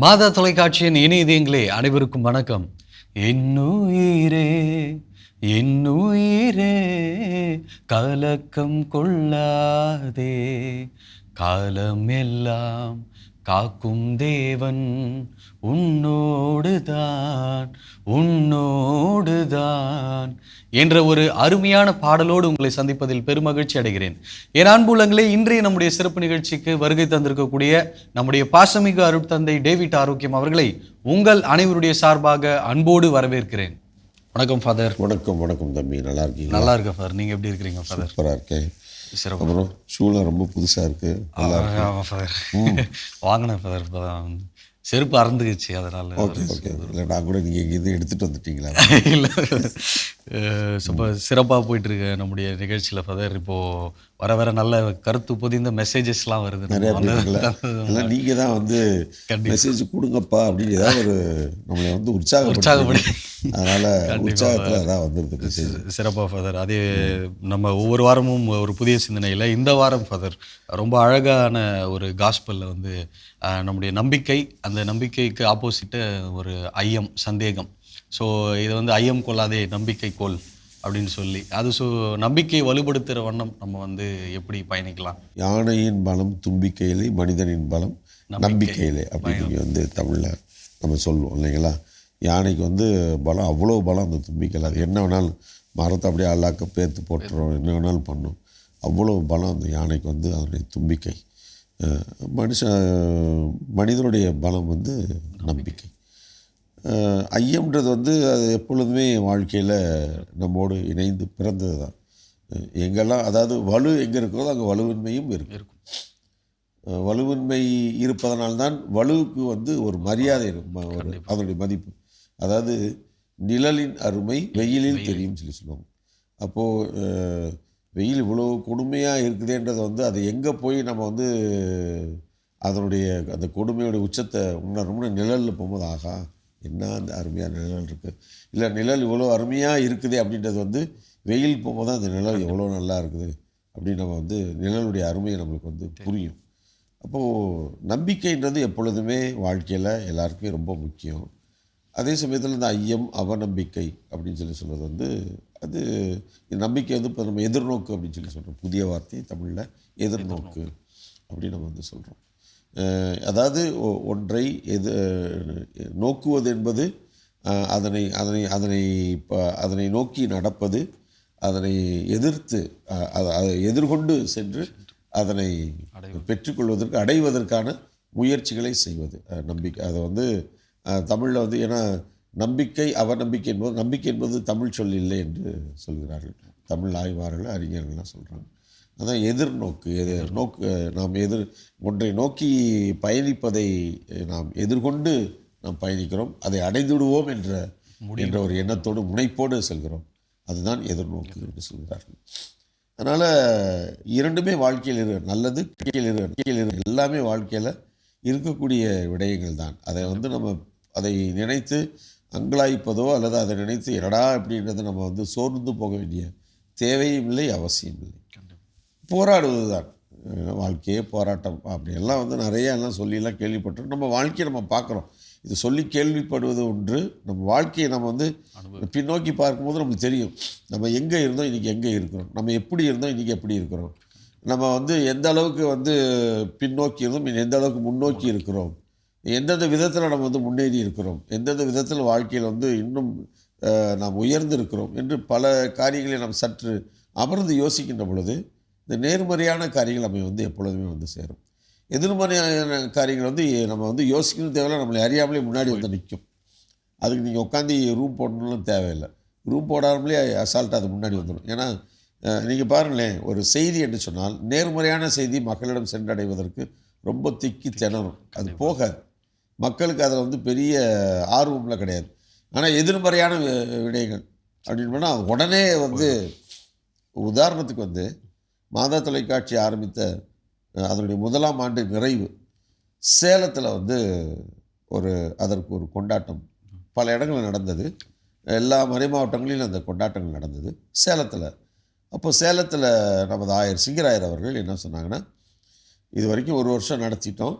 மாதா தொலைக்காட்சியின் இனியதயங்களே அனைவருக்கும் வணக்கம். என்னுயிரே என்னுயிரே கலக்கம் கொள்ளாதே, காலமெல்லாம் காக்கும் தேவன் உன்னோடுதான் உன்னோடுதான் என்ற ஒரு அருமையான பாடலோடு உங்களை சந்திப்பதில் பெருமகிழ்ச்சி அடைகிறேன். என் அன்புள்ளங்களே, இன்றைய நம்முடைய சிறப்பு நிகழ்ச்சிக்கு வருகை தந்திருக்கக்கூடிய நம்முடைய பாசமிகு அருட்தந்தை டேவிட் ஆரோக்கியம் அவர்களை உங்கள் அனைவருடைய சார்பாக அன்போடு வரவேற்கிறேன். வணக்கம் ஃபாதர். வணக்கம் வணக்கம் தம்பி, நல்லா இருக்கீங்க? நல்லா இருக்கேன் ஃபாதர், நீங்கள் எப்படி இருக்கிறீங்க ஃபாதர்? சூப்பராக இருக்கேன். சிறப்பு. அப்புறம் ஷூலாம் ரொம்ப புதுசாக இருக்குது. ஆமாம் ஃபாதர், வாங்கினேன் ஃபாதர். இப்போ தான் செருப்பு அறந்துக்குச்சு, அதனால். Okay okay. இல்லை, நான் கூட நீங்கள் இங்கேருந்து எடுத்துகிட்டு வந்துட்டீங்களா? இல்லை, ரொம்ப சிறப்பாக போயிட்டுருக்கு நம்முடைய நிகழ்ச்சியில் ஃபாதர். இப்போது வர வர நல்ல கருத்து பொதிந்த மெசேஜஸ்லாம் வருது. நிறையா இல்லை, நீங்கள் தான் வந்து மெசேஜ் கொடுங்கப்பா அப்படின்னு ஏதாவது ஒரு நம்மளை வந்து உற்சாகப்படி, அதனால் உற்சாகத்தில் அதான் வந்துடுது மெசேஜ். சிறப்பாக ஃபாதர். அதே நம்ம ஒவ்வொரு வாரமும் ஒரு புதிய சிந்தனையில் இந்த வாரம் ஃபாதர் ரொம்ப அழகான ஒரு காஸ்பலில் வந்து நம்முடைய நம்பிக்கை, அந்த நம்பிக்கைக்கு ஆப்போசிட்டு ஒரு ஐயம், சந்தேகம். ஸோ இதை வந்து ஐயம் கொள்ளாதே நம்பிக்கை கொள் அப்படின்னு சொல்லி, அது நம்பிக்கையை வலுப்படுத்துகிற வண்ணம் நம்ம வந்து எப்படி பயணிக்கலாம். யானையின் பலம் தும்பிக்கையிலே, மனிதனின் பலம் நம்பிக்கையிலே அப்படின்னு நீங்கள் வந்து தமிழில் நம்ம சொல்லுவோம் இல்லைங்களா? யானைக்கு வந்து பலம், அவ்வளோ பலம் அந்த தும்பிக்கையில். அது என்ன வேணாலும் மரத்தை அப்படியே அல்லாக்க பேர்த்து போட்டுறோம், என்ன வேணாலும் பண்ணும். அவ்வளோ பலம் அந்த யானைக்கு வந்து அதனுடைய தும்பிக்கை. மனிதனுடைய பலம் வந்து நம்பிக்கை. ஐயம்ன்றது வந்து அது எப்பொழுதுமே வாழ்க்கையில் நம்மோடு இணைந்து பிறந்தது தான். எங்கெல்லாம், அதாவது வலு எங்கே இருக்கிறதோ அங்கே வலுவின்மையும் இருக்கும். வலுவின்மை இருப்பதனால்தான் வலுவுக்கு வந்து ஒரு மரியாதை இருக்கும், ஒரு அதனுடைய மதிப்பு. அதாவது நிழலின் அருமை வெயிலில் தெரியும் சொல்லி சொல்லுவாங்க. அப்போது வெயில் இவ்வளோ கொடுமையாக இருக்குதுன்றதை வந்து அதை எங்கே போய் நம்ம வந்து அதனுடைய அந்த கொடுமையோடைய உச்சத்தை உணரணும்னு நிழலில் போகும்போது, ஆகா என்ன அந்த அருமையான நிழல் இருக்குது, இல்லை நிழல் இவ்வளோ அருமையாக இருக்குது அப்படின்றது வந்து வெயில் போகும்போது தான் அந்த நிழல் எவ்வளோ நல்லா இருக்குது அப்படின்னு நம்ம வந்து நிழலுடைய அருமையை நம்மளுக்கு வந்து புரியும். அப்போது நம்பிக்கைன்றது எப்பொழுதுமே வாழ்க்கையில் எல்லாருக்குமே ரொம்ப முக்கியம். அதே சமயத்தில் இந்த ஐயம் அவநம்பிக்கை அப்படின்னு சொல்லி சொல்கிறது வந்து, அது நம்பிக்கை வந்து இப்போ நம்ம எதிர்நோக்கு அப்படின்னு சொல்லி சொல்கிறோம். புதிய வார்த்தை தமிழில் எதிர்நோக்கு அப்படின்னு நம்ம வந்து சொல்கிறோம். அதாவது ஒன்றை நோக்குவது என்பது அதனை அதனை அதனை அதனை நோக்கி நடப்பது, அதனை எதிர்த்து அதை எதிர்கொண்டு சென்று அதனை பெற்றுக்கொள்வதற்கு அடைவதற்கான முயற்சிகளை செய்வது நம்பிக்கை. அதை வந்து தமிழில் வந்து, ஏன்னா நம்பிக்கை அவநம்பிக்கை என்பது, நம்பிக்கை என்பது தமிழ் சொல் இல்லை என்று சொல்கிறார்கள் தமிழ் ஆய்வாளர்கள், அறிஞர்கள்லாம் சொல்கிறாங்க. அதான் எதிர்நோக்கு. நாம் ஒன்றை நோக்கி பயணிப்பதை நாம் எதிர்கொண்டு நாம் பயணிக்கிறோம், அதை அடைந்து விடுவோம் என்ற ஒரு எண்ணத்தோடு முனைப்போடு செல்கிறோம். அதுதான் எதிர்நோக்கு என்று சொல்கிறார்கள். அதனால் இரண்டுமே வாழ்க்கையில் நல்லது கீழே எல்லாமே வாழ்க்கையில் இருக்கக்கூடிய விடயங்கள் தான். அதை வந்து நம்ம அதை நினைத்து அங்கலாய்ப்பதோ அல்லது அதை நினைத்து என்னடா அப்படின்றத நம்ம வந்து சோர்ந்து போக வேண்டிய தேவையும் இல்லை, அவசியம் இல்லை. போராடுவது தான் வாழ்க்கையே, போராட்டம் அப்படியெல்லாம் வந்து நிறையெல்லாம் சொல்லியெல்லாம் கேள்விப்பட்டோம். நம்ம வாழ்க்கையை நம்ம பார்க்குறோம். இது சொல்லி கேள்விப்படுவது ஒன்று, நம்ம வாழ்க்கையை நம்ம வந்து பின்னோக்கி பார்க்கும்போது நமக்கு தெரியும் நம்ம எங்கே இருந்தோம், இன்றைக்கி எங்கே இருக்கிறோம், நம்ம எப்படி இருந்தோம், இன்றைக்கி எப்படி இருக்கிறோம், நம்ம வந்து எந்த அளவுக்கு வந்து பின்னோக்கி இருந்தோம், எந்த அளவுக்கு முன்னோக்கி இருக்கிறோம், எந்தெந்த விதத்தில் நம்ம வந்து முன்னேறி இருக்கிறோம், எந்தெந்த விதத்தில் வாழ்க்கையில் வந்து இன்னும் நாம் உயர்ந்து இருக்கிறோம் என்று பல காரியங்களை நாம் சற்று அமர்ந்து யோசிக்கின்ற பொழுது இந்த நேர்மறையான காரியங்கள் நம்ம வந்து எப்பொழுதுமே வந்து சேரும். எதிர்மறையான காரியங்கள் வந்து நம்ம வந்து யோசிக்கணும் தேவையில்லை, நம்மளை அறியாமலே முன்னாடி வந்து நிற்கும். அதுக்கு நீங்கள் உட்காந்து ரூம் போடணும்னு தேவையில்லை, ரூம் போடாமலே அசால்ட்டாக அது முன்னாடி வந்துடும். ஏன்னா நீங்கள் பாருங்களேன், ஒரு செய்தி என்று சொன்னால் நேர்மறையான செய்தி மக்களிடம் சென்றடைவதற்கு ரொம்ப திக்கி திணறும், அது போகாது. மக்களுக்கு அதில் வந்து பெரிய ஆர்வம்லாம் கிடையாது. ஆனால் எதிர்மறையான விடயங்கள் அப்படின்னு சொன்னால் உடனே வந்து, உதாரணத்துக்கு வந்து மாதா தொலைக்காட்சி ஆரம்பித்த அதனுடைய 1ஆம் ஆண்டு நிறைவு சேலத்தில் வந்து அதற்கு ஒரு கொண்டாட்டம் பல இடங்களில் நடந்தது. எல்லா மறை மாவட்டங்களிலும் அந்த கொண்டாட்டங்கள் நடந்தது. சேலத்தில் அப்போ சேலத்தில் நமது ஆயர் சிங்கராயர் அவர்கள் என்ன சொன்னாங்கன்னா, இது வரைக்கும் 1 வருஷம் நடத்திட்டோம்,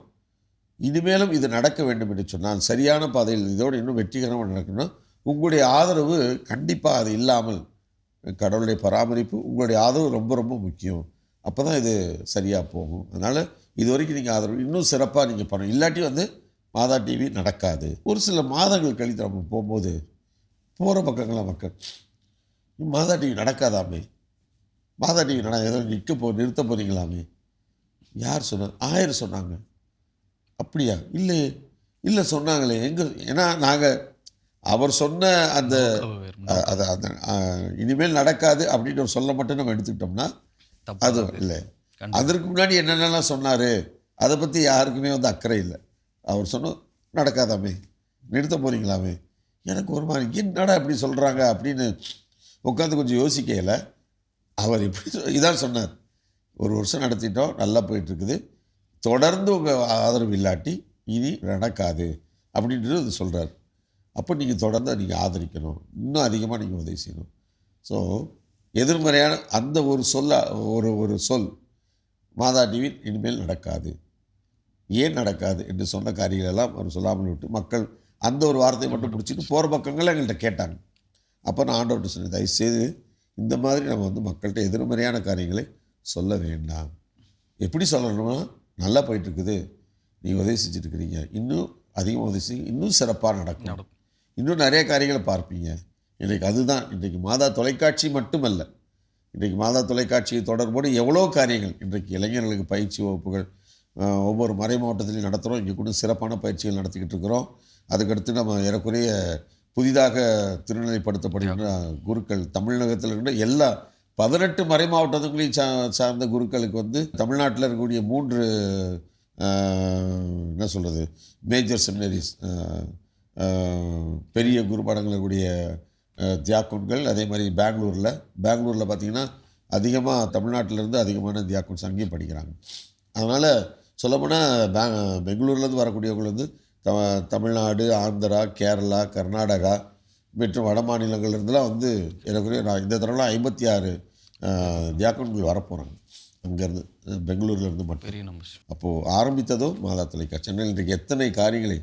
இனிமேலும் இது நடக்க வேண்டும் என்று சொன்னால், சரியான பாதையில் இதோடு இன்னும் வெற்றிகரமாக நடக்கணும்னா உங்களுடைய ஆதரவு கண்டிப்பாக அது இல்லாமல், கடவுளுடைய பராமரிப்பு, உங்களுடைய ஆதரவு ரொம்ப ரொம்ப முக்கியம். அப்போ தான் இது சரியாக போகும். அதனால் இது வரைக்கும் நீங்கள் ஆதரவு இன்னும் சிறப்பாக நீங்கள் பண்ணணும். இல்லாட்டி வந்து மாதா டிவி நடக்காது. ஒரு சில மாதங்கள் கழித்து நம்ம போகும்போது போகிற பக்கங்களாக மக்கள், மாதா டிவி நடக்காதாமே, மாதா டிவி ஏதோ நிறுத்த போகிறீங்களாமே, யார் சொன்னாங்க? 1000 சொன்னாங்க. அப்படியா? இல்லையே, இல்லை சொன்னாங்களே எங்கே? ஏன்னா நாங்கள் அவர் சொன்ன அந்த அது அந்த இனிமேல் நடக்காது அப்படின்னு ஒரு சொல்ல மட்டும் நம்ம எடுத்துக்கிட்டோம்னா அது இல்லை. அதற்கு முன்னாடி என்னென்னலாம் சொன்னார் அதை பற்றி யாருக்குமே வந்து அக்கறை இல்லை. அவர் சொன்ன நடக்காதாமே, நிறுத்த போகிறீங்களாமே, எனக்கு ஒரு மாதிரி என்னடா இப்படி சொல்கிறாங்க அப்படின்னு உட்காந்து கொஞ்சம் யோசிக்கையில் அவர் இப்படி இதான் சொன்னார். 1 வருஷம் நடத்திட்டோம், நல்லா போயிட்டுருக்குது, தொடர்ந்து உங்கள் ஆதரவு இல்லாட்டி இனி நடக்காது அப்படின்றது அது சொல்கிறார். அப்போ நீங்கள் தொடர்ந்து நீங்கள் ஆதரிக்கணும், இன்னும் அதிகமாக நீங்கள் உதவி செய்யணும். ஸோ எதிர்மறையான அந்த ஒரு ஒரு சொல் மாதா டிவி இனிமேல் நடக்காது. ஏன் நடக்காது என்று சொன்ன காரியங்களெல்லாம் அவர் சொல்லாமல் விட்டு மக்கள் அந்த ஒரு வார்த்தையை மட்டும் பிடிச்சிட்டு போகிற பக்கங்கள் எங்கள்கிட்ட கேட்டாங்க. அப்போ நான் ஆண்டவர்கிட்ட சொன்னேன், தயவுசெய்து இந்த மாதிரி நம்ம வந்து மக்கள்கிட்ட எதிர்மறையான காரியங்களை சொல்ல வேண்டாம். எப்படி சொல்லணும்னா, நல்லா போயிட்டுருக்குது, நீங்கள் உதவி செஞ்சுட்டுருக்கிறீங்க, இன்னும் அதிகமாக உதவி செய்யுங்க, இன்னும் சிறப்பாக நடக்கும், இன்னும் நிறைய காரியங்களை பார்ப்பீங்க. இன்றைக்கு அதுதான் இன்றைக்கு மாதா தொலைக்காட்சி மட்டுமல்ல, இன்றைக்கு மாதா தொலைக்காட்சி தொடர்போடு எவ்வளோ காரியங்கள் இன்றைக்கு இளைஞர்களுக்கு பயிற்சி வகுப்புகள் ஒவ்வொரு மறை மாவட்டத்திலையும் நடத்துகிறோம். இங்கே கூட சிறப்பான பயிற்சிகள் நடத்திக்கிட்டு இருக்கிறோம். அதுக்கடுத்து நம்ம ஏறக்குறைய புதிதாக திருநிலைப்படுத்தப்படுகின்ற குருக்கள் தமிழகத்தில் இருக்கிற எல்லா 18 மறை மாவட்டங்களையும் சார்ந்த குருக்களுக்கு வந்து தமிழ்நாட்டில் இருக்கக்கூடிய 3 என்ன சொல்கிறது மேஜர் செமினரிஸ், பெரிய குருபாடங்கள் இருக்கக்கூடிய தியாக்கோன்கள், அதே மாதிரி பெங்களூரில் பார்த்திங்கன்னா அதிகமாக தமிழ்நாட்டிலேருந்து அதிகமான தியாக்கோன்ஸ் அங்கேயும் படிக்கிறாங்க. அதனால் சொல்லப்போனால் பெங்களூர்லேருந்து வரக்கூடியவங்க வந்து தமிழ்நாடு, ஆந்திரா, கேரளா, கர்நாடகா மற்றும் வட மாநிலங்கள்லேருந்துலாம் வந்து எனக்கு நான் இந்த தடவை 56 தியாக்கோன்கள் வரப்போகிறாங்க அங்கேருந்து, பெங்களூர்லேருந்து மட்டும். அப்போது ஆரம்பித்ததும் மாதா தொலைக்காட்சி. சென்னையில் இன்றைக்கு எத்தனை காரியங்களை,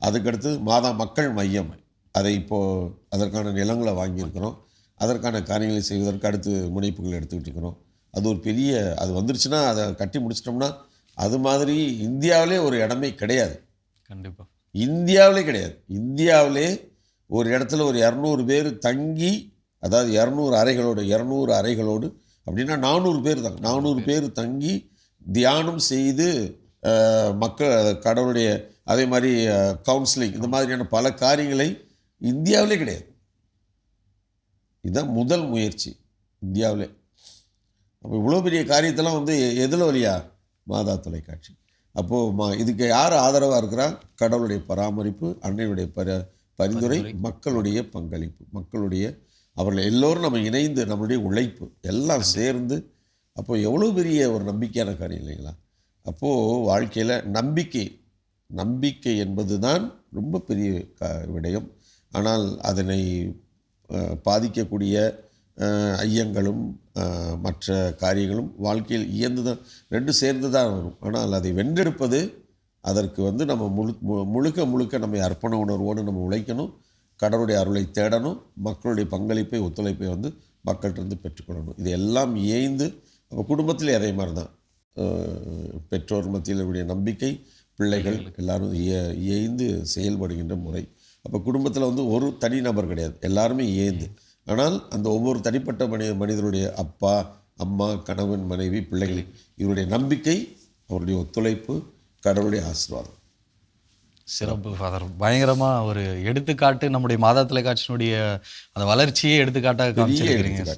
அதுக்கடுத்து மாதா மக்கள் மையம், அதை இப்போது அதற்கான நிலங்களை வாங்கியிருக்கிறோம், அதற்கான காரியங்களை செய்வதற்கு அடுத்து முனைப்புகள் எடுத்துக்கிட்டு இருக்கிறோம். அது ஒரு பெரிய, அது வந்துருச்சுன்னா அதை கட்டி முடிச்சிட்டோம்னா அது மாதிரி இந்தியாவிலே ஒரு இடமே கிடையாது. கண்டிப்பாக இந்தியாவிலே கிடையாது. இந்தியாவிலே ஒரு இடத்துல ஒரு 200 பேர் தங்கி, அதாவது 200 அறைகளோடு அப்படின்னா 400 பேர் தான், 400 பேர் தங்கி தியானம் செய்து மக்கள் கடவுளுடைய, அதே மாதிரி கவுன்சிலிங், இந்த மாதிரியான பல காரியங்களை இந்தியாவிலே கிடையாது. இதுதான் முதல் முயற்சி இந்தியாவிலே. அப்போ இவ்வளோ பெரிய காரியத்தெல்லாம் வந்து எதில் வழியா? மாதா தொலைக்காட்சி. அப்போது இதுக்கு யார் ஆதரவாக இருக்கிறா? கடவுளுடைய பராமரிப்பு, அன்னையுடைய பரிந்துரை, மக்களுடைய பங்களிப்பு, அவர்கள் எல்லோரும் நம்ம இணைந்து நம்மளுடைய உழைப்பு எல்லாம் சேர்ந்து, அப்போது எவ்வளோ பெரிய ஒரு நம்பிக்கையான காரியம் இல்லைங்களா? அப்போது வாழ்க்கையில் நம்பிக்கை என்பது தான் ரொம்ப பெரிய விடயம். ஆனால் அதனை பாதிக்கக்கூடிய ஐயங்களும் மற்ற காரியங்களும் வாழ்க்கையில் இயந்து தான், 2 சேர்ந்து தான் வரும். ஆனால் அதை வென்றெடுப்பது, அதற்கு வந்து நம்ம முழுக்க நம்மை அர்ப்பண உணர்வோடு நம்ம உழைக்கணும், கடவுளுடைய அருளை தேடணும், மக்களுடைய பங்களிப்பை, ஒத்துழைப்பை வந்து மக்கள்கிட்ட பெற்றுக்கொள்ளணும். இது எல்லாம் இயைந்து, நம்ம குடும்பத்தில் அதே மாதிரி தான், பெற்றோர் மத்தியில் உடைய நம்பிக்கை, பிள்ளைகள் எல்லாரும் இயைந்து செயல்படுகின்ற முறை. அப்போ குடும்பத்தில் வந்து ஒரு தனி நபர் கிடையாது, எல்லாருமே இயைந்து. ஆனால் அந்த ஒவ்வொரு தனிப்பட்ட மனிதருடைய அப்பா, அம்மா, கணவன், மனைவி, பிள்ளைகள், இவருடைய நம்பிக்கை, அவருடைய ஒத்துழைப்பு, கடவுளுடைய ஆசீர்வாதம். சிறப்பு ஃபாதர். பயங்கரமாக ஒரு எடுத்துக்காட்டு, நம்முடைய மாதா தொலைக்காட்சியினுடைய அந்த வளர்ச்சியே எடுத்துக்காட்டாக காமிச்சிருக்கிறீங்க.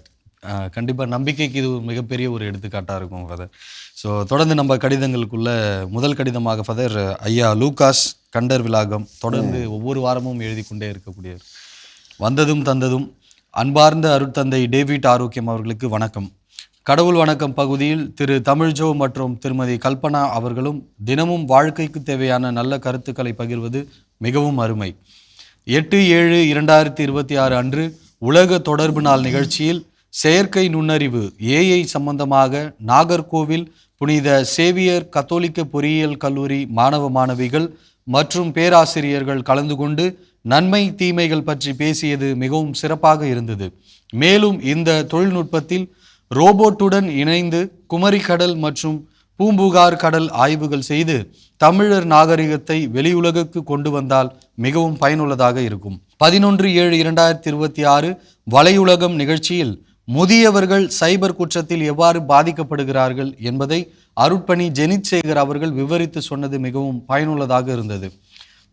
கண்டிப்பாக நம்பிக்கைக்கு இது மிகப்பெரிய ஒரு எடுத்துக்காட்டாக இருக்கும் ஃபாதர். ஸோ தொடர்ந்து நம்ம கடிதங்களுக்குள்ள முதல் கடிதமாக ஃபாதர், ஐயா லூகாஸ் கண்டர் விலாகம், தொடர்ந்து ஒவ்வொரு வாரமும் எழுதி கொண்டே இருக்கக்கூடியவர். வந்ததும் தந்ததும் அன்பார்ந்த அருட்தந்தை டேவிட் ஆரோக்கியம் அவர்களுக்கு வணக்கம். கடவுள் வணக்கம் பகுதியில் திரு தமிழ்ஜோ மற்றும் திருமதி கல்பனா அவர்களும் தினமும் வாழ்க்கைக்கு தேவையான நல்ல கருத்துக்களை பகிர்வது மிகவும் அருமை. 8/7/2026 அன்று உலக தொடர்பு நாள் நிகழ்ச்சியில் செயற்கை நுண்ணறிவு AI சம்பந்தமாக நாகர்கோவில் புனித சேவியர் கத்தோலிக்க பொறியியல் கல்லூரி மாணவ மாணவிகள் மற்றும் பேராசிரியர்கள் கலந்து கொண்டு நன்மை தீமைகள் பற்றி பேசியது மிகவும் சிறப்பாக இருந்தது. மேலும் இந்த தொழில்நுட்பத்தில் ரோபோட்டுடன் இணைந்து குமரி கடல் மற்றும் பூம்புகார் கடல் ஆய்வுகள் செய்து தமிழர் நாகரிகத்தை வெளியுலகுக்கு கொண்டு வந்தால் மிகவும் பயனுள்ளதாக இருக்கும். 11/7/2026 வலையுலகம் நிகழ்ச்சியில் முதியவர்கள் சைபர் குற்றத்தில் எவ்வாறு பாதிக்கப்படுகிறார்கள் என்பதை அருட்பணி ஜெனித் சேகர் அவர்கள் விவரித்து சொன்னது மிகவும் பயனுள்ளதாக இருந்தது.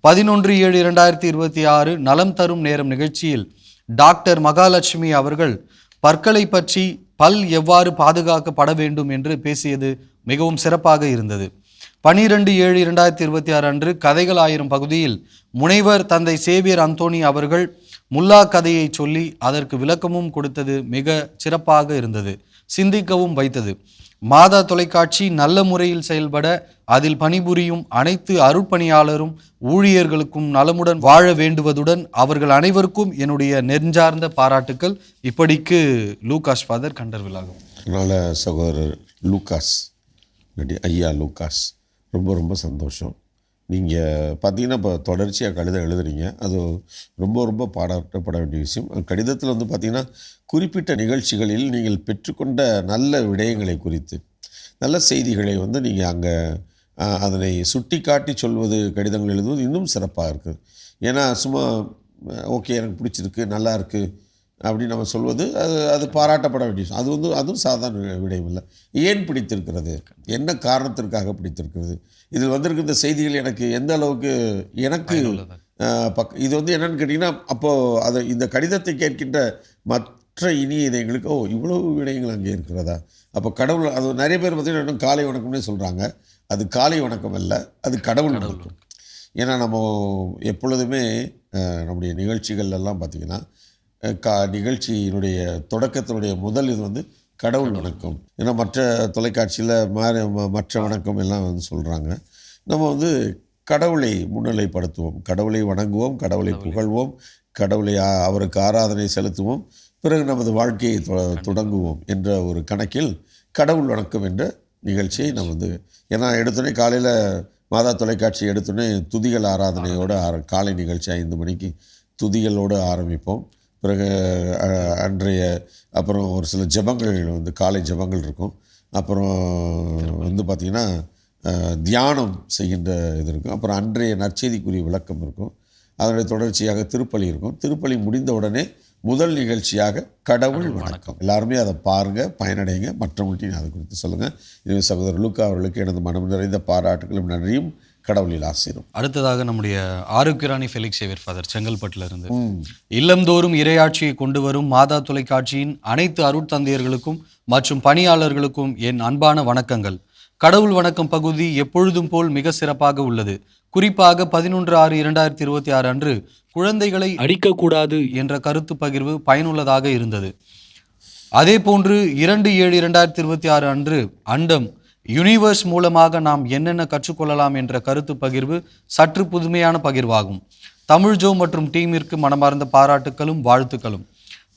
11/7/2026 நலம் தரும் நேரம் நிகழ்ச்சியில் டாக்டர் மகாலட்சுமி அவர்கள் பற்களை பற்றி பல் எவ்வாறு பாதுகாக்கப்பட வேண்டும் என்று பேசியது மிகவும் சிறப்பாக இருந்தது. 12/7/2026 அன்று கதைகள் 1000 பகுதியில் முனைவர் தந்தை சேவியர் அந்தோணி அவர்கள் முல்லா கதையை சொல்லி அதற்கு விளக்கமும் கொடுத்தது மிக சிறப்பாக இருந்தது, சிந்திக்கவும் வைத்தது. மாதா தொலைக்காட்சி நல்ல முறையில் செயல்பட அதில் பணிபுரியும் அனைத்து அருட்பணியாளரும் ஊழியர்களுக்கும் நலமுடன் வாழ வேண்டுவதுடன் அவர்கள் அனைவருக்கும் என்னுடைய நெஞ்சார்ந்த பாராட்டுக்கள். இப்படிக்கு லூகாஸ் ஃபாதர் கண்டர்விலாகும். அதனால் சகோதரர் லூகாஸ் ஐயா லூகாஸ் ரொம்ப ரொம்ப சந்தோஷம். நீங்கள் பார்த்தீங்கன்னா இப்போ தொடர்ச்சியாக கடிதம் எழுதுறீங்க, அது ரொம்ப ரொம்ப பாராட்டப்பட வேண்டிய விஷயம். கடிதத்தில் வந்து பார்த்திங்கன்னா குறிப்பிட்ட நிகழ்ச்சிகளில் நீங்கள் பெற்றுக்கொண்ட நல்ல விடயங்களை குறித்து நல்ல செய்திகளை வந்து நீங்கள் அங்கே அதனை சுட்டி காட்டி சொல்வது, கடிதங்கள் எழுதுவது இன்னும் சிறப்பாக இருக்குது. ஏன்னா சும்மா ஓகே எனக்கு பிடிச்சிருக்கு நல்லா இருக்குது அப்படின்னு நம்ம சொல்வது அது பாராட்டப்பட வேண்டிய விஷயம். அதுவும் சாதாரண விடயம் இல்லை. ஏன் பிடித்திருக்கிறது, என்ன காரணத்திற்காக பிடித்திருக்கிறது, இதில் வந்திருக்கிற இந்த செய்திகள் எனக்கு எந்த அளவுக்கு எனக்கு இது வந்து என்னென்னு கேட்டிங்கன்னா, அப்போது இந்த கடிதத்தை கேட்கின்ற மற்ற இனிய இதயங்களுக்கு இவ்வளவு விடயங்கள் அங்கே இருக்கிறதா, அப்போ கடவுள் அது நிறைய பேர் பார்த்திங்கன்னா இன்னும் காலை வணக்கம்னே சொல்கிறாங்க. அது காலை வணக்கம் அல்ல, அது கடவுள் வணக்கம். ஏன்னா நம்ம எப்பொழுதுமே நம்முடைய நிகழ்ச்சிகள்லாம் பார்த்திங்கன்னா நிகழ்ச்சியினுடைய தொடக்கத்தினுடைய முதல் இது வந்து கடவுள் வணக்கம். ஏன்னா மற்ற தொலைக்காட்சியில் மற்ற வணக்கம் எல்லாம் வந்து சொல்கிறாங்க. நம்ம வந்து கடவுளை முன்னிலைப்படுத்துவோம், கடவுளை வணங்குவோம், கடவுளை புகழ்வோம், கடவுளை அவருக்கு ஆராதனை செலுத்துவோம், பிறகு நமது வாழ்க்கையை தொடங்குவோம் என்ற ஒரு கணக்கில் கடவுள் வணக்கம் என்ற நிகழ்ச்சியை நம்ம வந்து ஏன்னா எடுத்தோடனே காலையில் மாதா தொலைக்காட்சி எடுத்தோடனே துதிகள் ஆராதனையோடு காலை நிகழ்ச்சி 5 மணிக்கு துதிகளோடு ஆரம்பிப்போம். பிறகு அன்றைய அப்புறம் ஒரு சில ஜெபங்கள் வந்து காலை ஜெபங்கள் இருக்கும். அப்புறம் வந்து பார்த்திங்கன்னா தியானம் செய்கின்ற இது இருக்கும். அப்புறம் அன்றைய நற்செய்திக்குரிய விளக்கம் இருக்கும். அதனுடைய தொடர்ச்சியாக திருப்பலி இருக்கும். திருப்பலி முடிந்த உடனே முதல் நிகழ்ச்சியாக கடவுள் வணக்கம். எல்லாருமே அதை பாருங்கள், பயனடைங்க, மற்றவங்கள்ட்டையும் அதை குறித்து சொல்லுங்கள். எனவே சகோதரர் லூக்கா அவர்களுக்கு எனது மனம் நிறைந்த பாராட்டுகளும் நன்றியும், கடவுளில் ஆசீர்வாதம். அடுத்ததாக நம்முடைய ஆரோக்கியராணி ஃபெலிக்ஸ் சேவியர் ஃபாதர் செங்கல்பட்டுல இருந்து, இல்லந்தோறும் இறையாட்சியை கொண்டு வரும் மாதா தொலைக்காட்சியின் அனைத்து அருட்தந்தையர்களுக்கும் மற்றும் பணியாளர்களுக்கும் என் அன்பான வணக்கங்கள். கடவுள் வணக்கம் பகுதி எப்பொழுதும் போல் மிக சிறப்பாக உள்ளது. குறிப்பாக 11/6/2026 அன்று குழந்தைகளை அடிக்கக்கூடாது என்ற கருத்து பகிர்வு பயனுள்ளதாக இருந்தது. அதே போன்று 2/7/2026 அன்று அண்டம் யூனிவர்ஸ் மூலமாக நாம் என்னென்ன கற்றுக்கொள்ளலாம் என்ற கருத்து பகிர்வு சற்று புதுமையான பகிர்வாகும். தமிழ்ஜோ மற்றும் டீமிற்கு மனமார்ந்த பாராட்டுக்களும் வாழ்த்துக்களும்.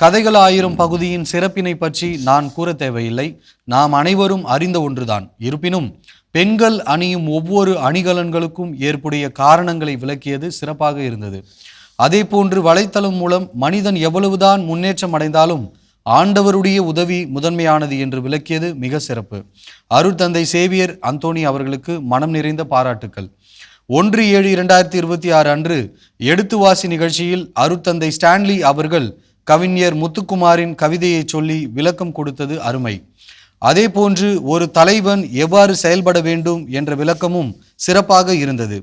கதைகள் 1000 பகுதியின் சிறப்பினை பற்றி நான் கூற தேவையில்லை, நாம் அனைவரும் அறிந்த ஒன்றுதான். இருப்பினும் பெண்கள் அணியும் ஒவ்வொரு அணிகலன்களுக்கும் ஏற்புடைய காரணங்களை விளக்கியது சிறப்பாக இருந்தது. அதே போன்று வலைத்தளம் மூலம் மனிதன் எவ்வளவுதான் முன்னேற்றம் அடைந்தாலும் ஆண்டவருடைய உதவி முதன்மையானது என்று விளக்கியது மிக சிறப்பு. அருட்தந்தை சேவியர் அந்தோணி அவர்களுக்கு மனம் நிறைந்த பாராட்டுக்கள். 1/7/2026 அன்று எடுத்துவாசி நிகழ்ச்சியில் அருட்தந்தை ஸ்டான்லி அவர்கள் கவிஞர் முத்துக்குமாரின் கவிதையை சொல்லி விளக்கம் கொடுத்தது அருமை. அதே போன்று ஒரு தலைவன் எவ்வாறு செயல்பட வேண்டும் என்ற விளக்கமும் சிறப்பாக இருந்தது.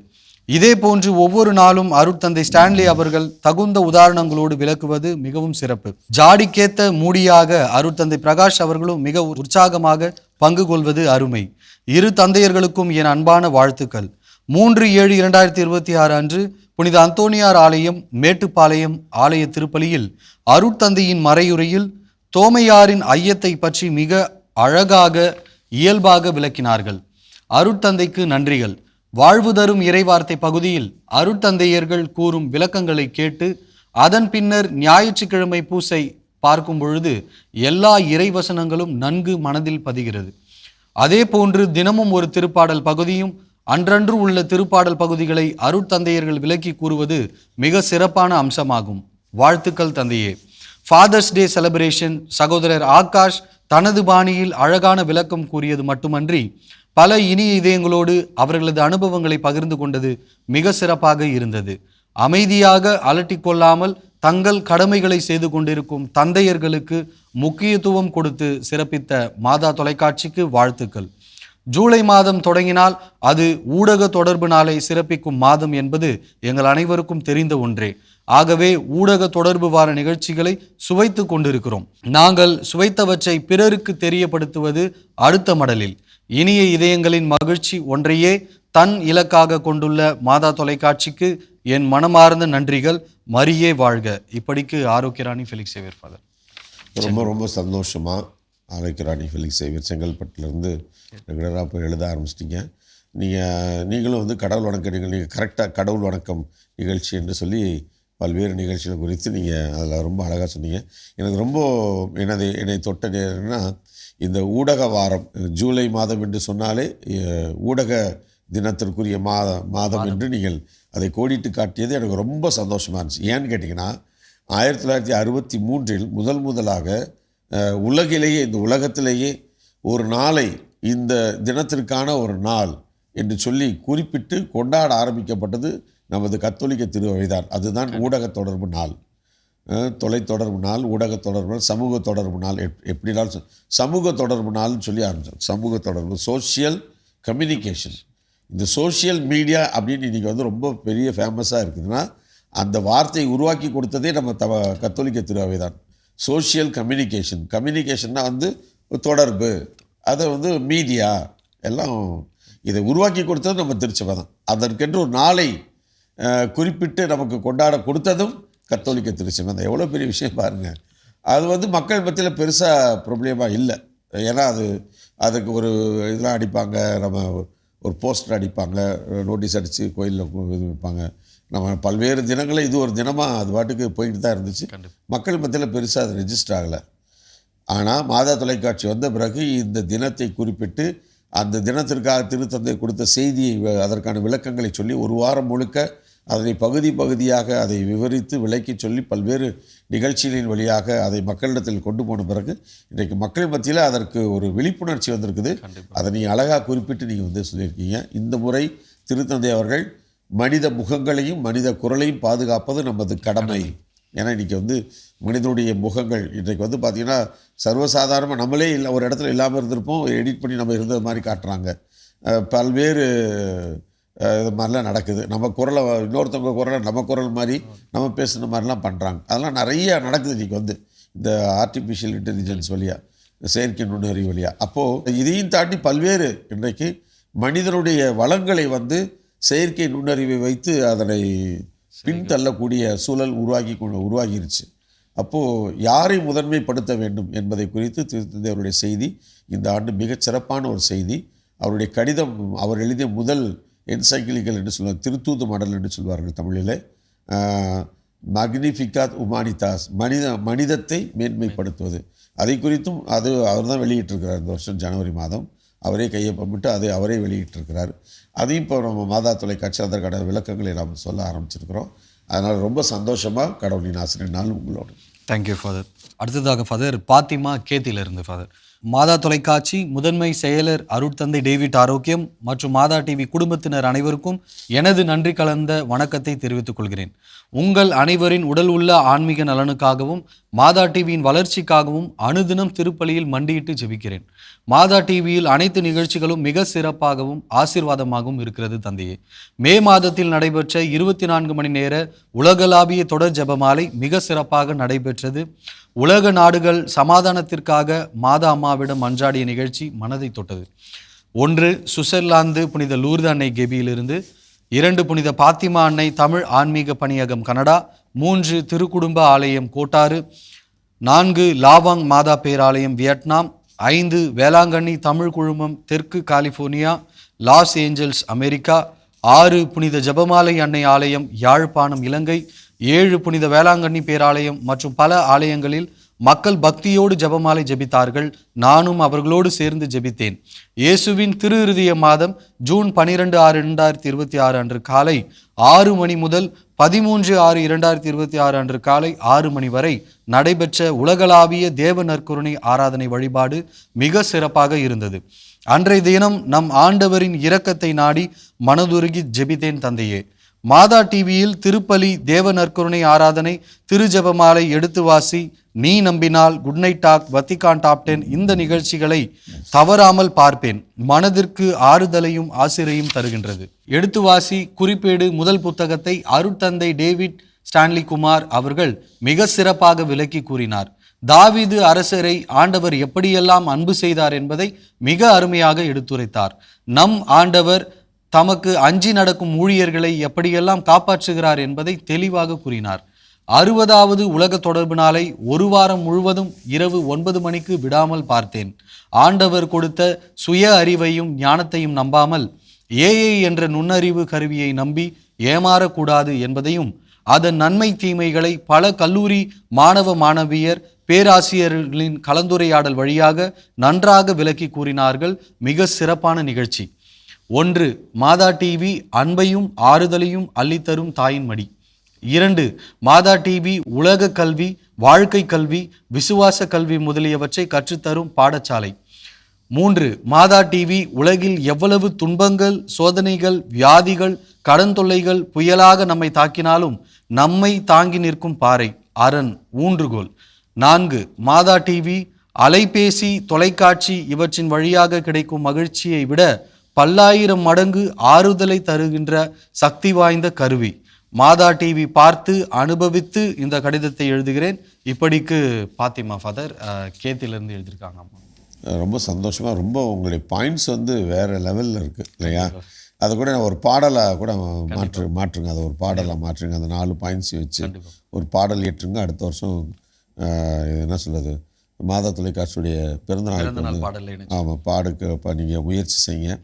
இதே போன்று ஒவ்வொரு நாளும் அருட்தந்தை ஸ்டான்லி அவர்கள் தகுந்த உதாரணங்களோடு விளக்குவது மிகவும் சிறப்பு. ஜாடிக்கேத்த மூடியாக அருட்தந்தை பிரகாஷ் அவர்களும் மிக உற்சாகமாக பங்கு கொள்வது அருமை. இரு தந்தையர்களுக்கும் என் அன்பான வாழ்த்துக்கள். 3/7/2026 அன்று புனித அந்தோணியார் ஆலயம் மேட்டுப்பாளையம் ஆலய திருப்பலியில் அருட்தந்தையின் மறையுரையில் தோமையாரின் ஐயத்தை பற்றி மிக அழகாக இயல்பாக விளக்கினார்கள். அருட்தந்தைக்கு நன்றிகள். வாழ்வு தரும் இறைவார்த்தை பகுதியில் அருட்தந்தையர்கள் கூறும் விளக்கங்களை கேட்டு அதன் பின்னர் ஞாயிற்றுக்கிழமை பூசை பார்க்கும் பொழுது எல்லா இறைவசனங்களும் நன்கு மனதில் பதிகிறது. அதே போன்று தினமும் ஒரு திருப்பாடல் பகுதியும் அன்றன்று உள்ள திருப்பாடல் பகுதிகளை அருட்தந்தையர்கள் விளக்கி கூறுவது மிக சிறப்பான அம்சமாகும். வாழ்த்துக்கள் தந்தையே. ஃபாதர்ஸ் டே செலிப்ரேஷன் சகோதரர் ஆகாஷ் தனது பாணியில் அழகான விளக்கம் கூறியது மட்டுமன்றி பல இனிய இதயங்களோடு அவர்களது அனுபவங்களை பகிர்ந்து கொண்டது மிக சிறப்பாக இருந்தது. அமைதியாக அலட்டிக்கொள்ளாமல் தங்கள் கடமைகளை செய்து கொண்டிருக்கும் தந்தையர்களுக்கு முக்கியத்துவம் கொடுத்து சிறப்பித்த மாதா தொலைக்காட்சிக்கு வாழ்த்துக்கள். ஜூலை மாதம் தொடங்கினால் அது ஊடக தொடர்பு நாளை சிறப்பிக்கும் மாதம் என்பது எங்கள் அனைவருக்கும் தெரிந்த ஒன்றே. ஆகவே ஊடக தொடர்பு வார நிகழ்ச்சிகளை சுவைத்து கொண்டிருக்கிறோம். நாங்கள் சுவைத்தவற்றை பிறருக்கு தெரியப்படுத்துவது அடுத்த மடலில். இனிய இதயங்களின் மகிழ்ச்சி ஒன்றையே தன் இலக்காக கொண்டுள்ள மாதா தொலைக்காட்சிக்கு என் மனமார்ந்த நன்றிகள். மரியே வாழ்க. இப்படிக்கு ஆரோக்கியராணி ஃபெலிக்ஸ் சேவியர் ஃபாதர். ரொம்ப ரொம்ப சந்தோஷமாக ஆரோக்கியராணி ஃபெலிக்ஸ் சேவியர் செங்கல்பட்டுலேருந்து ரெகுலராக போய் எழுத ஆரம்பிச்சிட்டிங்க. நீங்களும் வந்து கடவுள் வணக்க நீங்கள் கரெக்டாக கடவுள் வணக்கம் நிகழ்ச்சி என்று சொல்லி பல்வேறு நிகழ்ச்சிகள் குறித்து நீங்கள் அதில் ரொம்ப அழகாக சொன்னீங்க. எனக்கு ரொம்ப என்னை தொட்ட நேரம்னா இந்த ஊடக வாரம் ஜூலை மாதம் என்று சொன்னாலே ஊடக தினத்திற்குரிய மாதம் என்று நீங்கள் அதை கோடிட்டு காட்டியது எனக்கு ரொம்ப சந்தோஷமாக இருந்துச்சு. ஏன்னு கேட்டிங்கன்னா 1963 முதலாக உலகிலேயே இந்த உலகத்திலேயே ஒரு நாளை இந்த தினத்திற்கான ஒரு நாள் என்று சொல்லி குறிப்பிட்டு கொண்டாட ஆரம்பிக்கப்பட்டது நமது கத்தோலிக்க திருவைதான். அதுதான் ஊடக தொடர்பு நாள், தொலைத்தொடர்பு நாள், ஊடக தொடர்பு நாள், சமூக தொடர்பு நாள். எப்படினாலும் சமூக தொடர்பு நாள்னு சொல்லி ஆரம்பித்தோம். சமூக தொடர்பு, சோஷியல் கம்யூனிகேஷன். இந்த சோஷியல் மீடியா அப்படின்னு இன்றைக்கி வந்து ரொம்ப பெரிய ஃபேமஸாக இருக்குதுன்னா அந்த வார்த்தையை உருவாக்கி கொடுத்ததே நம்ம கத்தோலிக்க திருவை தான். சோஷியல் கம்யூனிகேஷன்னா வந்து தொடர்பு, அதை வந்து மீடியா எல்லாம் இதை உருவாக்கி கொடுத்தது நம்ம திருச்சபை தான். அதற்கென்று ஒரு நாளை குறிப்பிட்டு நமக்கு கொண்டாட கொடுத்ததும் கத்தோலிக்க திருச்சபை தான். எவ்வளோ பெரிய விஷயம் பாருங்கள். அது வந்து மக்கள் மத்தியில் பெருசாக ப்ராப்ளமாக இல்லை. ஏன்னா அதுக்கு ஒரு இதெல்லாம் அடிப்பாங்க, நம்ம ஒரு போஸ்டர் அடிப்பாங்க, நோட்டீஸ் அடித்து கோயிலில் இது வைப்பாங்க. நம்ம பல்வேறு தினங்களை இது ஒரு தினமாக அது பாட்டுக்கு போயிட்டு தான் இருந்துச்சு. மக்கள் மத்தியில் பெருசாக அது ரெஜிஸ்டர் ஆகலை. ஆனால் மாதா தொலைக்காட்சி வந்த பிறகு இந்த தினத்தை குறிப்பிட்டு அந்த தினத்திற்காக திருத்தந்தை கொடுத்த செய்தியை அதற்கான விளக்கங்களை சொல்லி ஒரு வாரம் முழுக்க அதனை பகுதியாக அதை விவரித்து விளக்கி சொல்லி பல்வேறு நிகழ்ச்சிகளின் வழியாக அதை மக்களிடத்தில் கொண்டு போன பிறகு இன்றைக்கு மக்கள் மத்தியில் அதற்கு ஒரு விழிப்புணர்ச்சி வந்திருக்குது. அதை நீங்கள் அழகாக குறிப்பிட்டு நீங்கள் வந்து சொல்லியிருக்கீங்க. இந்த முறை திருத்தந்தை அவர்கள் மனித முகங்களையும் மனித குரலையும் பாதுகாப்பது நமது கடமை. ஏன்னா இன்றைக்கி வந்து மனிதனுடைய முகங்கள் இன்றைக்கு வந்து பார்த்திங்கன்னா சர்வசாதாரணமாக நம்மளே இல்லை ஒரு இடத்துல இல்லாமல் இருந்திருப்போம், எடிட் பண்ணி நம்ம இருந்தது மாதிரி காட்டுறாங்க. பல்வேறு இது மாதிரிலாம் நடக்குது. நம்ம குரலை இன்னொருத்தவங்க குரலை நம்ம குரல் மாதிரி நம்ம பேசுன மாதிரிலாம் பண்ணுறாங்க. அதெல்லாம் நிறைய நடக்குது இன்றைக்கி வந்து இந்த ஆர்டிஃபிஷியல் இன்டெலிஜென்ஸ் வழியாக, செயற்கை நுண்ணறிவு வழியாக. அப்போது இதையும் தாண்டி பல்வேறு இன்றைக்கு மனிதனுடைய வளங்களை வந்து செயற்கை நுண்ணறிவை வைத்து அதனை பின்தள்ளக்கூடிய சூழல் உருவாகிருச்சு. அப்போது யாரை முதன்மைப்படுத்த வேண்டும் என்பதை குறித்து திருத்தந்தையருடைய செய்தி இந்த ஆண்டு மிகச்சிறப்பான ஒரு செய்தி. அவருடைய கடிதம், அவர் எழுதிய முதல் என்சைக்கிளிக்கல் என்று சொல்லுவார், திருத்தூது மடல் என்று சொல்வார்கள் தமிழிலே. மக்னிஃபிகாத் உமானிதாஸ், மனிதத்தை மேன்மைப்படுத்துவது, அதை குறித்தும் அவர் தான் வெளியிட்டிருக்கிறார். இந்த வருஷம் ஜனவரி மாதம் அவரே கையொப்பமிட்டு அதை அவரே வெளியிட்டிருக்கிறார். அதையும் இப்போ நம்ம மாதா தொலைக்காட்சி அதற்கான விளக்கங்களை நாம் சொல்ல ஆரம்பிச்சிருக்கிறோம். அதனால் ரொம்ப சந்தோஷமாக கடவுளின் ஆசிரியர் நாள் உங்களோடு. Thank you father. அடுத்ததாக ஃபாதர் பாத்திமா கேத்திலிருந்து. ஃபாதர், மாதா தொலைக்காட்சி முதன்மை செயலர் அருட்தந்தை டேவிட் ஆரோக்கியம் மற்றும் மாதா டிவி குடும்பத்தினர் அனைவருக்கும் எனது நன்றி கலந்த வணக்கத்தை தெரிவித்துக் கொள்கிறேன். உங்கள் அனைவரின் உடல் உள்ள ஆன்மீக நலனுக்காகவும் மாதா டிவியின் வளர்ச்சிக்காகவும் அனுதினம் திருப்பலியில் மண்டியிட்டு ஜெபிக்கிறேன். மாதா டிவியில் அனைத்து நிகழ்ச்சிகளும் மிக சிறப்பாகவும் ஆசீர்வாதமாகவும் இருக்கிறது தந்தையே. மே மாதத்தில் நடைபெற்ற 24 மணி நேர உலகளாவிய தொடர் ஜெபமாலை மிக சிறப்பாக நடைபெற்றது. உலக நாடுகள் சமாதானத்திற்காக மாதா அம்மாவிடம் மன்றாடிய நிகழ்ச்சி மனதை தொட்டது. 1 சுவிட்சர்லாந்து புனித லூர்து அன்னை கெபியிலிருந்து, 2 புனித பாத்திமா அன்னை தமிழ் ஆன்மீக பணியகம் கனடா, 3 திருக்குடும்ப ஆலயம் கோட்டாறு, 4 லாவாங் மாதா பேராலயம் வியட்நாம், 5 வேளாங்கண்ணி தமிழ் குழுமம் தெற்கு கலிஃபோர்னியா லாஸ் ஏஞ்சல்ஸ் அமெரிக்கா, 6 புனித ஜெபமாலை அன்னை ஆலயம் யாழ்ப்பாணம் இலங்கை, 7 புனித வேளாங்கண்ணி பேராலயம் மற்றும் பல ஆலயங்களில் மக்கள் பக்தியோடு ஜெபமாலை ஜெபித்தார்கள். நானும் அவர்களோடு சேர்ந்து ஜெபித்தேன். இயேசுவின் திரு இருதய மாதம் ஜூன் 12/6/2026 அன்று காலை 6 மணி முதல் 13/6/2026 அன்று காலை 6 மணி வரை நடைபெற்ற உலகளாவிய தேவ நற்கருணை ஆராதனை வழிபாடு மிக சிறப்பாக இருந்தது. அன்றைய தினம் நம் ஆண்டவரின் இரக்கத்தை நாடி மனதுருகி ஜெபித்தேன் தந்தையே. மாதா டிவியில் திருப்பலி, தேவ நற்கருணை ஆராதனை, திருஜெபமாலை, எடுத்து வாசி, நீ நம்பினால், குட் நைட் டாக், வத்திக்கான் டாப் 10 இந்த நிகழ்ச்சிகளை தவறாமல் பார்ப்பேன். மனதிற்கு ஆறுதலையும் ஆசிரியையும் தருகின்றது. எடுத்து வாசி குறிப்பேடு முதல் புத்தகத்தை அருட்தந்தை டேவிட் ஸ்டான்லி குமார் அவர்கள் மிக சிறப்பாக விளக்கி கூறினார். தாவீது அரசரை ஆண்டவர் எப்படியெல்லாம் அன்பு செய்தார் என்பதை மிக அருமையாக எடுத்துரைத்தார். நம் ஆண்டவர் தமக்கு அஞ்சி நடக்கும் ஊழியர்களை எப்படியெல்லாம் காப்பாற்றுகிறார் என்பதை தெளிவாக கூறினார். 60வது உலக தொடர்பு நாளை ஒரு வாரம் முழுவதும் இரவு 9 மணிக்கு விடாமல் பார்த்தேன். ஆண்டவர் கொடுத்த சுய அறிவையும் ஞானத்தையும் நம்பாமல் ஏஐ என்ற நுண்ணறிவு கருவியை நம்பி ஏமாறக்கூடாது என்பதையும், அதன் நன்மை தீமைகளை பல கல்லூரி மாணவ மாணவியர் பேராசிரியர்களின் கலந்துரையாடல் வழியாக நன்றாக விளக்கி கூறினார்கள். மிக சிறப்பான நிகழ்ச்சி. 1. மாதா டிவி அன்பையும் ஆறுதலையும் அள்ளித்தரும் தாயின் மடி. 2. மாதா டிவி உலக கல்வி, வாழ்க்கை கல்வி, விசுவாச கல்வி முதலியவற்றை கற்றுத்தரும் பாடசாலை. 3. மாதா டிவி உலகில் எவ்வளவு துன்பங்கள், சோதனைகள், வியாதிகள், கடன் தொல்லைகள் புயலாக நம்மை தாக்கினாலும் நம்மை தாங்கி நிற்கும் பாறை, அரண், ஊன்றுகோல். 4. மாதா டிவி அலைபேசி, தொலைக்காட்சி இவற்றின் வழியாக கிடைக்கும் மகிழ்ச்சியை விட பல்லாயிரம் மடங்கு ஆறுதலை தருகின்ற சக்தி வாய்ந்த கருவி. மாதா டிவி பார்த்து அனுபவித்து இந்த கடிதத்தை எழுதுகிறேன். இப்படிக்கு பாத்திமா ஃபாதர் கேத்திலிருந்து எழுதியிருக்காங்க. அம்மா ரொம்ப சந்தோஷமாக, ரொம்ப உங்களுடைய பாயிண்ட்ஸ் வந்து வேறு லெவலில் இருக்குது இல்லையா? அதை கூட ஒரு பாடலாக கூட மாற்றுங்க. அதை ஒரு பாடலாக மாற்றுங்க. அந்த 4 பாயிண்ட்ஸையும் வச்சு ஒரு பாடல் ஏற்றுங்க. அடுத்த வருஷம் என்ன சொல்கிறது, மாதா தொலைக்காட்சியுடைய பிறந்தநாள் பாடல். ஆமாம், பாடுக்கு இப்போ நீங்கள் முயற்சி செய்யுங்க.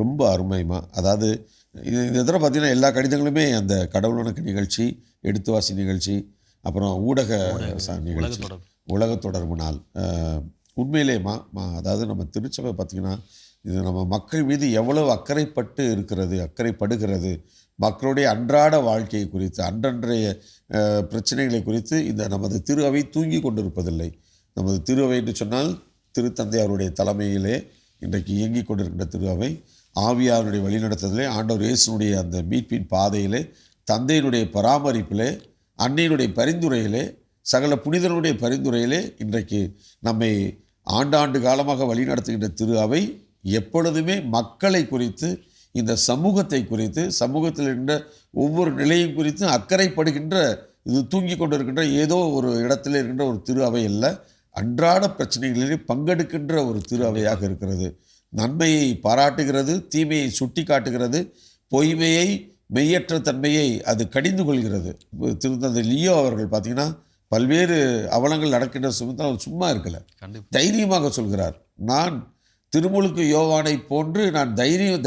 ரொம்ப அருமைமா. அதாவது இது இதில் பார்த்தீங்கன்னா எல்லா கடிதங்களுமே அந்த கடவுள் வணக்க நிகழ்ச்சி, எடுத்து வாசி நிகழ்ச்சி, அப்புறம் ஊடக நிகழ்ச்சி, உலக தொடர்பு நாள். உண்மையிலேமா அதாவது நம்ம திருச்சபை பார்த்திங்கன்னா இது நம்ம மக்கள் மீது எவ்வளவு அக்கறைப்படுகிறது, மக்களுடைய அன்றாட வாழ்க்கையை குறித்து, அன்றன்றைய பிரச்சனைகளை குறித்து இந்த நமது திரு அவை தூங்கி கொண்டிருப்பதில்லை. நமது திரு அவை என்று சொன்னால் திருத்தந்தையாருடைய தலைமையிலே இன்றைக்கு இயங்கிக் கொண்டிருக்கின்ற திரு அவை ஆவியாருடைய வழிநடத்துதலே, ஆண்டவர் இயேசுனுடைய அந்த மீட்பின் பாதையிலே, தந்தையினுடைய பராமரிப்பிலே, அன்னையினுடைய பரிந்துரையிலே, சகல புனிதனுடைய பரிந்துரையிலே இன்றைக்கு நம்மை ஆண்டாண்டு காலமாக வழிநடத்துகின்ற திரு அவை எப்பொழுதுமே மக்களை குறித்து, இந்த சமூகத்தை குறித்து, சமூகத்தில் இருக்கின்ற ஒவ்வொரு நிலையும் குறித்து அக்கறைப்படுகின்ற, இது தூங்கி கொண்டிருக்கின்ற ஏதோ ஒரு இடத்துல இருக்கின்ற ஒரு திரு அவை அல்ல, அன்றாட பிரச்சனைகளிலே பங்கெடுக்கின்ற ஒரு திரு அவையாக இருக்கிறது. நன்மையை பாராட்டுகிறது, தீமையை சுட்டி காட்டுகிறது, பொய்மையை, மெய்யற்ற தன்மையை அது கடிந்து கொள்கிறது. திருத்தந்தை லியோ அவர்கள் பார்த்திங்கன்னா பல்வேறு அவலங்கள் நடக்கின்ற சமயத்தில் அவர் சும்மா இருக்கலை, தைரியமாக சொல்கிறார். நான் திருமுழுக்கு யோவானை போன்று நான்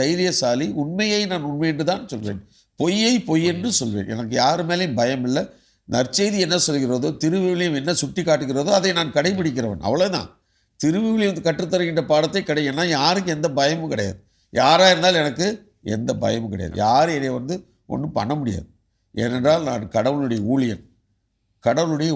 தைரியசாலி, உண்மையை நான் உண்மை என்று தான் சொல்கிறேன், பொய்யை பொய் என்று சொல்வேன், எனக்கு யார் மேலேயும் பயம் இல்லை. நற்செய்தி என்ன சொல்கிறதோ, திருவிவிலியம் என்ன சுட்டி காட்டுகிறதோ அதை நான் கடைபிடிக்கிறவன், அவ்வளோதான். திருவிவிலியம் கற்றுத்தருகின்ற பாடத்தை ஏன்னா யாருக்கும் எந்த பயமும் கிடையாது. யாராக இருந்தாலும் எனக்கு எந்த பயமும் கிடையாது. யாரும் என்னை ஒன்றும் பண்ண முடியாது. ஏனென்றால் நான் கடவுளுடைய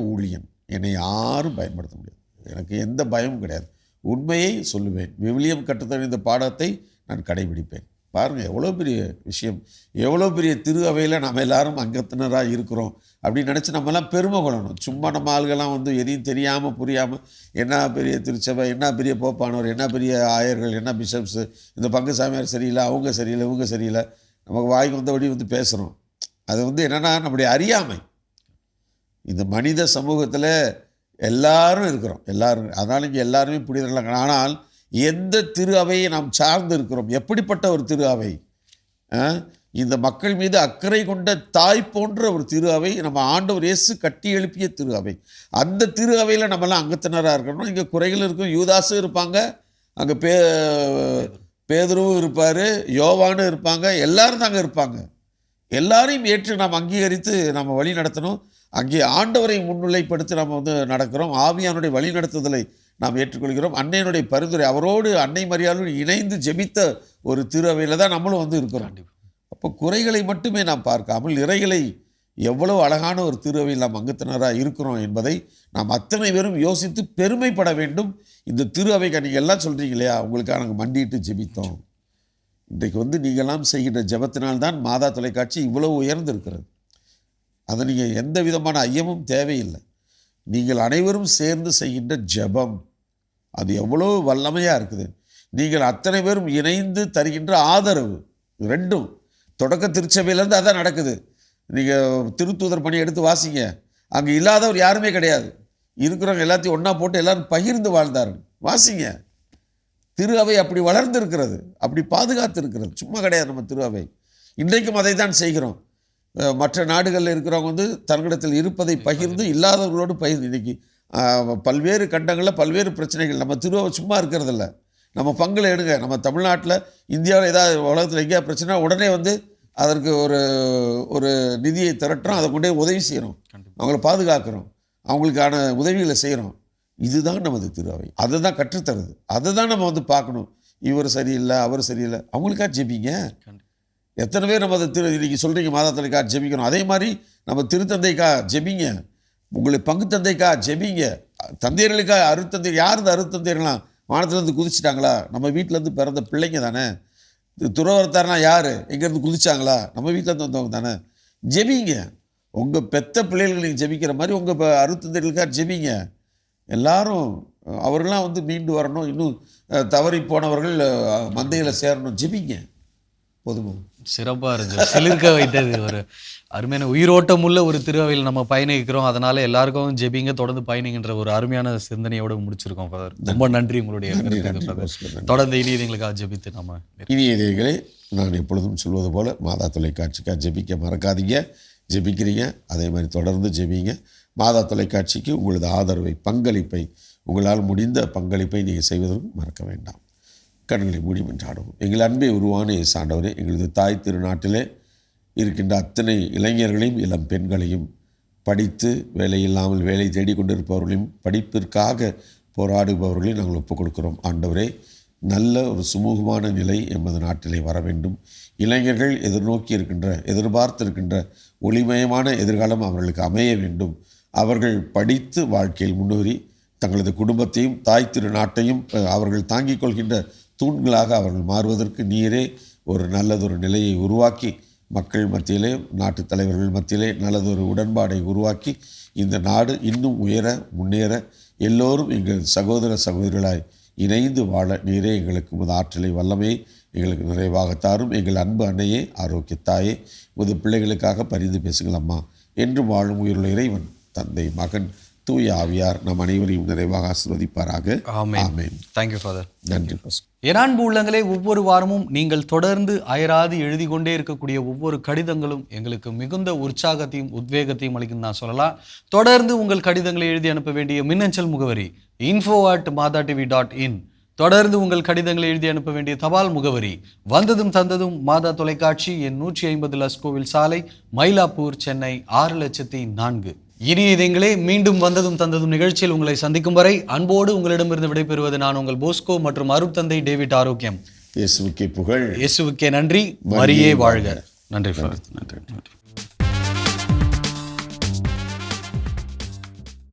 ஊழியன். என்னை யாரும் பயன்படுத்த முடியாது. எனக்கு எந்த பயமும் கிடையாது. உண்மையை சொல்லுவேன். விவிலியம் கற்றுத்தரும் இந்த பாடத்தை நான் கடைபிடிப்பேன். பாருங்கள் எவ்வளோ பெரிய விஷயம், எவ்வளோ பெரிய திரு அவையில் நம்ம எல்லாரும் அங்கத்தினராக இருக்கிறோம் அப்படின்னு நினச்சி நம்மலாம் பெருமை கொள்ளணும். சும்மா நம்ம ஆள்கள்லாம் எதையும் தெரியாமல் புரியாமல் என்ன பெரிய திருச்சபை, என்ன பெரிய போப்பானவர், என்ன பெரிய ஆயர்கள், என்ன பிஷப்ஸு, இந்த பங்கு சாமியார் சரியில்லை, அவங்க சரியில்லை, இவங்க சரியில்லை, நமக்கு வாய்க்கு வந்தபடி பேசுகிறோம். அது என்னென்னா நம்முடைய அறியாமை. இந்த மனித சமூகத்தில் எல்லாரும் இருக்கிறோம், அதனால் இங்கே எல்லாருமே புனிதர்களாக. ஆனால் எந்த திரு அவையை நாம் சார்ந்து இருக்கிறோம், எப்படிப்பட்ட ஒரு திரு அவை, இந்த மக்கள் மீது அக்கறை கொண்ட தாய் போன்ற ஒரு திரு அவை, நம்ம ஆண்டவர் இயேசு கட்டி எழுப்பிய திரு அவை. அந்த திரு அவையில் நம்மலாம் அங்கத்தினராக இருக்கணும். இங்கே குறைகள் இருக்கும், யூதாஸும் இருப்பாங்க, அங்கே பேதுருவும் இருப்பார், யோவானும் இருப்பாங்க, எல்லாரும் தாங்க இருப்பாங்க. எல்லாரையும் ஏற்று நாம் அங்கீகரித்து நம்ம வழி நடத்தணும். அங்கே ஆண்டவரை முன்னிலைப்படுத்தி நம்ம வந்து நடக்கிறோம். ஆவியானுடைய வழி நடத்துதலை நாம் ஏற்றுக்கொள்கிறோம். அன்னையினுடைய பரிந்துரை, அவரோடு அன்னை மரியாதையோடு இணைந்து ஜெபித்த ஒரு திரு அவையில் தான் நம்மளும் வந்து இருக்கிறோம். அப்போ குறைகளை மட்டுமே நாம் பார்க்காமல் நிறைகளை எவ்வளவு அழகான ஒரு திரு அவையில் நாம் அங்கத்தினராக இருக்கிறோம் என்பதை நாம் அத்தனை பேரும் யோசித்து பெருமைப்பட வேண்டும். இந்த திரு அவைக்கு நீங்கள் எல்லாம் சொல்கிறீங்க இல்லையா, உங்களுக்காக நாங்கள் மண்டிட்டு ஜெபித்தோம். இன்றைக்கு வந்து நீங்களாம் செய்கின்ற ஜெபத்தினால்தான் மாதா தொலைக்காட்சி இவ்வளவு உயர்ந்திருக்கிறது. அதை நீங்கள் எந்த விதமான ஐயமும் தேவையில்லை. நீங்கள் அனைவரும் சேர்ந்து செய்கின்ற ஜெபம் அது எவ்வளோ வல்லமையாக இருக்குது. நீங்கள் அத்தனை பேரும் இணைந்து தருகின்ற ஆதரவு, ரெண்டும் தொடக்க திருச்சபையிலேருந்து அதான் நடக்குது. நீங்கள் திருத்தூதர் பணி எடுத்து வாசிங்க, அங்கே இல்லாதவர் யாருமே கிடையாது. இருக்கிறவங்க எல்லாத்தையும் ஒன்றா போட்டு எல்லோரும் பகிர்ந்து வாழ்ந்தார்கள். வாசிங்க. திரு அவை அப்படி வளர்ந்து இருக்கிறது, அப்படி பாதுகாத்து இருக்கிறது. சும்மா கிடையாது நம்ம திரு அவை. இன்றைக்கும் அதை தான் செய்கிறோம். மற்ற நாடுகளில் இருக்கிறவங்க வந்து தன்னிடத்தில் இருப்பதை பகிர்ந்து இல்லாதவர்களோடு பகிர்ந்து. இன்றைக்கி பல்வேறு கண்டங்களில் பல்வேறு பிரச்சனைகள். நம்ம திரு அவை சும்மா இருக்கிறதில்ல. நம்ம பங்கில் எடுங்க. நம்ம தமிழ்நாட்டில், இந்தியாவில் ஏதாவது உலகத்தில் எங்கேயா பிரச்சனை உடனே வந்து அதற்கு ஒரு நிதியை திரட்டுறோம், அதை கொண்டே உதவி செய்கிறோம், அவங்கள பாதுகாக்கிறோம், அவங்களுக்கான உதவிகளை செய்கிறோம். இதுதான் நமது திரு அவை. அதை தான் கற்றுத்தருது. அதை தான் நம்ம வந்து பார்க்கணும். இவர் சரியில்லை, அவர் சரியில்லை, அவங்களுக்காக ஜெபிங்க. எத்தனை பேர் நம்ம அதை இன்றைக்கி சொல்கிறீங்க மாதா தொலைக்காக ஜெபிக்கணும். அதே மாதிரி நம்ம திருத்தந்தைக்காக ஜெபிங்க, உங்களுக்கு பங்கு தந்தைக்காக ஜெபிங்க, தந்தையர்களுக்காக. அருத்தந்தை யார்? இந்த அருத்தந்தையர்களாம் வானத்துலேருந்து குதிச்சிட்டாங்களா? நம்ம வீட்டிலேருந்து பிறந்த பிள்ளைங்க தானே. துறவரத்தார்னா யார்? எங்கேருந்து குதிச்சாங்களா? நம்ம வீட்டிலேருந்து வந்தவங்க தானே. ஜெபிங்க. உங்கள் பெத்த பிள்ளைகள் நீங்கள் ஜெபிக்கிற மாதிரி உங்கள் அருத்தந்தைகளுக்காக ஜெபிங்க. எல்லாரும் அவர்களாம் வந்து மீண்டு வரணும். இன்னும் தவறி போனவர்கள் மந்தையில் சேரணும். ஜெபிங்க. போதுமா? சிறப்பாக இருந்துச்சு. சிலிர்க்க வைத்தது. ஒரு அருமையான உயிரோட்டம் உள்ள ஒரு திருவையில் நம்ம பயணிக்கிறோம். அதனால எல்லாருக்கும் ஜெபிங்க, தொடர்ந்து பயணிங்கிற ஒரு அருமையான சிந்தனையோடு முடிச்சிருக்கோம் ஃபாதர். ரொம்ப நன்றி உங்களுடைய தொடர்ந்து இனியதைகளுக்காக ஜெபித்து நம்ம இனியதைகளே, நான் எப்பொழுதும் சொல்வது போல் மாதா தொலைக்காட்சிக்காக ஜெபிக்க மறக்காதீங்க. ஜெபிக்கிறீங்க, அதே மாதிரி தொடர்ந்து ஜெபிங்க. மாதா தொலைக்காட்சிக்கு உங்களது ஆதரவை, பங்களிப்பை, உங்களால் முடிந்த பங்களிப்பை நீங்கள் செய்வதற்கும் மறக்க வேண்டாம். கண்களை மூடி மன்றாடுவோம். எங்கள் அன்பை உருவான இயேசு ஆண்டவரே, எங்களது தாய் திருநாட்டிலே இருக்கின்ற அத்தனை இளைஞர்களையும் இளம் பெண்களையும், படித்து வேலையில்லாமல் வேலை தேடிக்கொண்டிருப்பவர்களையும், படிப்பிற்காக போராடுபவர்களையும் நாங்கள் ஒப்புக் கொடுக்கிறோம். ஆண்டவரே, நல்ல ஒரு சுமூகமான நிலை எமது நாட்டிலே வர வேண்டும். இளைஞர்கள் எதிர்பார்த்திருக்கின்ற ஒளிமயமான எதிர்காலம் அவர்களுக்கு அமைய வேண்டும். அவர்கள் படித்து வாழ்க்கையில் முன்னேறி தங்களது குடும்பத்தையும் தாய் திரு நாட்டையும் அவர்கள் தாங்கிக் கொள்கின்ற தூண்களாக அவர்கள் மாறுவதற்கு நீரே ஒரு நல்லதொரு நிலையை உருவாக்கி, மக்கள் மத்தியிலே, நாட்டு தலைவர்கள் மத்தியிலே நல்லதொரு உடன்பாடை உருவாக்கி, இந்த நாடு இன்னும் உயர முன்னேற எல்லோரும் எங்கள் சகோதர சகோதரிகளாய் இணைந்து வாழ நீரே எங்களுக்கு உமது ஆற்றலை, வல்லமையை எங்களுக்கு நிறைவாக தாரும். எங்கள் அன்பு அன்னையே, ஆரோக்கியத்தாயே, உமது பிள்ளைகளுக்காக பரிந்து பேசுங்கள் அம்மா. என்று வாழும் உயிருள்ள இறைவன், தந்தை, மகன், தூய ஆவியார் நம் அனைவரையும் நிறைவாக ஆசீர்வதிப்பாராக. ஆமென். Thank you father. நன்றி. என் அன்பு உள்ளங்களே, ஒவ்வொரு வாரமும் நீங்கள் தொடர்ந்து அயராது எழுதி கொண்டே இருக்கக்கூடிய ஒவ்வொரு கடிதங்களும் எங்களுக்கு மிகுந்த உற்சாகத்தையும் உத்வேகத்தையும் அளிக்கும் நான் சொல்லலாம். தொடர்ந்து உங்கள் கடிதங்களை எழுதி அனுப்ப வேண்டிய மின்னஞ்சல் முகவரி info@madatv.in. தொடர்ந்து உங்கள் கடிதங்களை எழுதி அனுப்ப வேண்டிய தபால் முகவரி வந்ததும் தந்ததும் மாதா தொலைக்காட்சி, எண் 150 லஸ்கோவில் சாலை, மயிலாப்பூர், சென்னை 600400. இனியதே, மீண்டும் வந்ததும் தந்ததும் நிகழ்ச்சியில் உங்களை சந்திக்கும் வரை அன்போடு உங்களிடமிருந்து விடைபெறுவது நான் உங்கள் போஸ்கோ மற்றும் அருட்தந்தை டேவிட் ஆரோக்கியம். இயேசுவுக்கே புகழ், இயேசுவுக்கே நன்றி, மரியே வாழ்க. நன்றி.